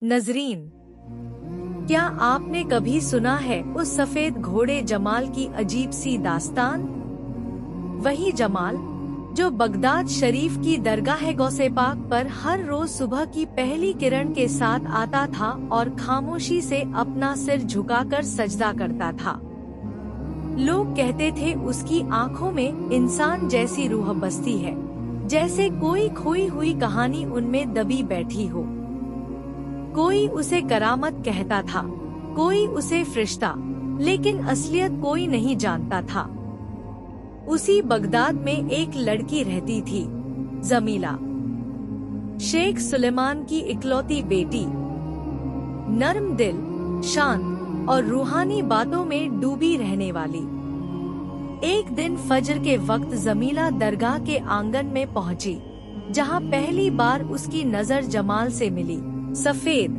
नजरीन, क्या आपने कभी सुना है उस सफेद घोड़े जमाल की अजीब सी दास्तान? वही जमाल जो बगदाद शरीफ की दरगाह गौसे पाक पर हर रोज सुबह की पहली किरण के साथ आता था और खामोशी से अपना सिर झुकाकर सजदा करता था। लोग कहते थे उसकी आंखों में इंसान जैसी रूह बसती है, जैसे कोई खोई हुई कहानी उनमें दबी बैठी हो। कोई उसे करामत कहता था, कोई उसे फरिश्ता, लेकिन असलियत कोई नहीं जानता था। उसी बगदाद में एक लड़की रहती थी, जमीला, शेख सुलेमान की इकलौती बेटी। नर्म दिल, शांत और रूहानी बातों में डूबी रहने वाली। एक दिन फजर के वक्त जमीला दरगाह के आंगन में पहुंची, जहां पहली बार उसकी नजर जमाल से मिली। सफेद,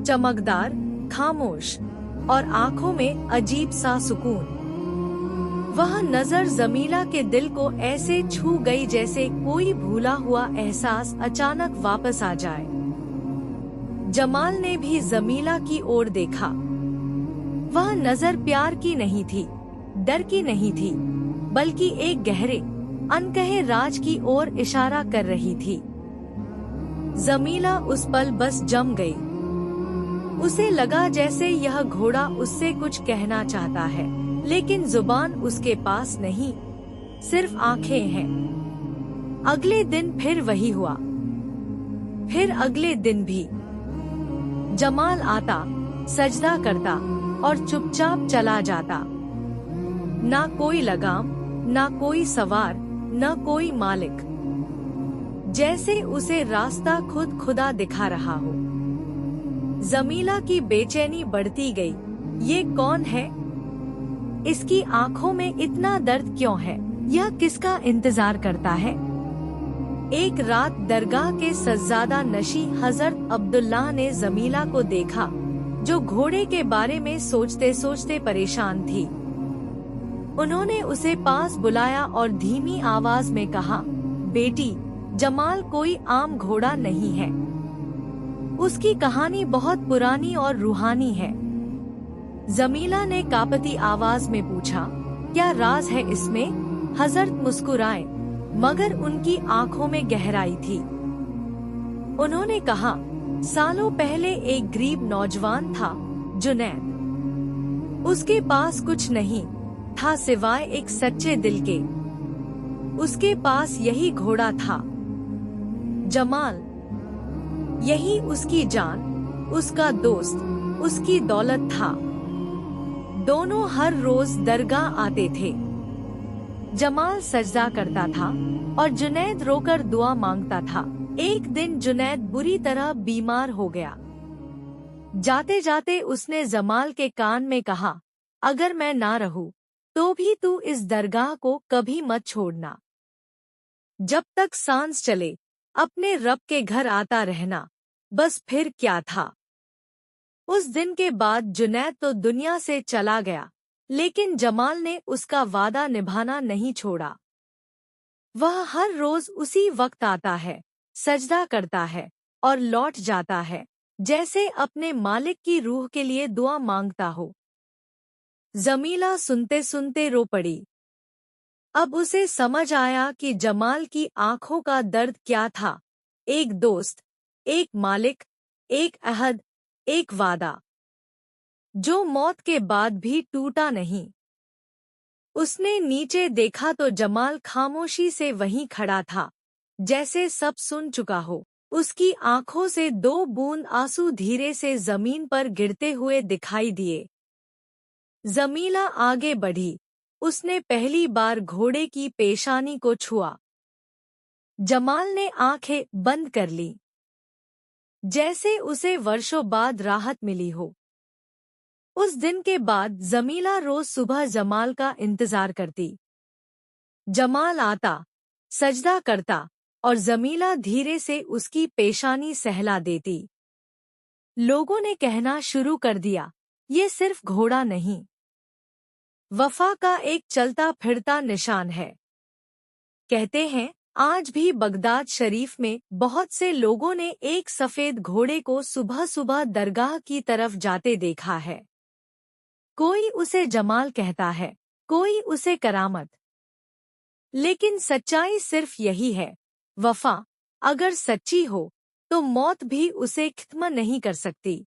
चमकदार, खामोश और आंखों में अजीब सा सुकून। वह नजर जमीला के दिल को ऐसे छू गई जैसे कोई भूला हुआ एहसास अचानक वापस आ जाए। जमाल ने भी जमीला की ओर देखा। वह नजर प्यार की नहीं थी, डर की नहीं थी, बल्कि एक गहरे, अनकहे राज की ओर इशारा कर रही थी। जमीला उस पल बस जम गई। उसे लगा जैसे यह घोड़ा उससे कुछ कहना चाहता है, लेकिन जुबान उसके पास नहीं, सिर्फ आंखें हैं। अगले दिन फिर वही हुआ, फिर अगले दिन भी। जमाल आता, सजदा करता और चुपचाप चला जाता। ना कोई लगाम, ना कोई सवार, ना कोई मालिक, जैसे उसे रास्ता खुद खुदा दिखा रहा हो। जमीला की बेचैनी बढ़ती गई। ये कौन है? इसकी आंखों में इतना दर्द क्यों है? यह किसका इंतजार करता है? एक रात दरगाह के सज्जादा नशी हजरत अब्दुल्लाह ने जमीला को देखा, जो घोड़े के बारे में सोचते सोचते परेशान थी। उन्होंने उसे पास बुलाया और धीमी आवाज में कहा, बेटी, जमाल कोई आम घोड़ा नहीं है। उसकी कहानी बहुत पुरानी और रूहानी है। जमीला ने कांपती आवाज में पूछा, क्या राज है इसमें? हजरत मुस्कुराए, मगर उनकी आंखों में गहराई थी। उन्होंने कहा, सालों पहले एक गरीब नौजवान था, जुनैद। उसके पास कुछ नहीं था सिवाय एक सच्चे दिल के। उसके पास यही घोड़ा था, जमाल। यही उसकी जान, उसका दोस्त, उसकी दौलत था। दोनों हर रोज दरगाह आते थे। जमाल सजदा करता था और जुनैद रोकर दुआ मांगता था। एक दिन जुनैद बुरी तरह बीमार हो गया। जाते जाते उसने जमाल के कान में कहा, अगर मैं ना रहूं, तो भी तू इस दरगाह को कभी मत छोड़ना। जब तक सांस चले, अपने रब के घर आता रहना। बस फिर क्या था? उस दिन के बाद जुनैद तो दुनिया से चला गया, लेकिन जमाल ने उसका वादा निभाना नहीं छोड़ा। वह हर रोज उसी वक्त आता है, सजदा करता है और लौट जाता है, जैसे अपने मालिक की रूह के लिए दुआ मांगता हो। जमीला सुनते सुनते रो पड़ी। अब उसे समझ आया कि जमाल की आंखों का दर्द क्या था। एक दोस्त, एक मालिक, एक अहद, एक वादा, जो मौत के बाद भी टूटा नहीं। उसने नीचे देखा तो जमाल खामोशी से वहीं खड़ा था, जैसे सब सुन चुका हो। उसकी आंखों से 2 बूंद आंसू धीरे से जमीन पर गिरते हुए दिखाई दिए। जमीला आगे बढ़ी। उसने पहली बार घोड़े की पेशानी को छुआ। जमाल ने आंखें बंद कर ली, जैसे उसे वर्षों बाद राहत मिली हो। उस दिन के बाद जमीला रोज सुबह जमाल का इंतजार करती। जमाल आता, सजदा करता और जमीला धीरे से उसकी पेशानी सहला देती। लोगों ने कहना शुरू कर दिया, ये सिर्फ घोड़ा नहीं, वफा का एक चलता फिरता निशान है। कहते हैं, आज भी बगदाद शरीफ में बहुत से लोगों ने एक सफेद घोड़े को सुबह सुबह दरगाह की तरफ जाते देखा है। कोई उसे जमाल कहता है, कोई उसे करामत। लेकिन सच्चाई सिर्फ यही है, वफा अगर सच्ची हो तो मौत भी उसे खत्म नहीं कर सकती।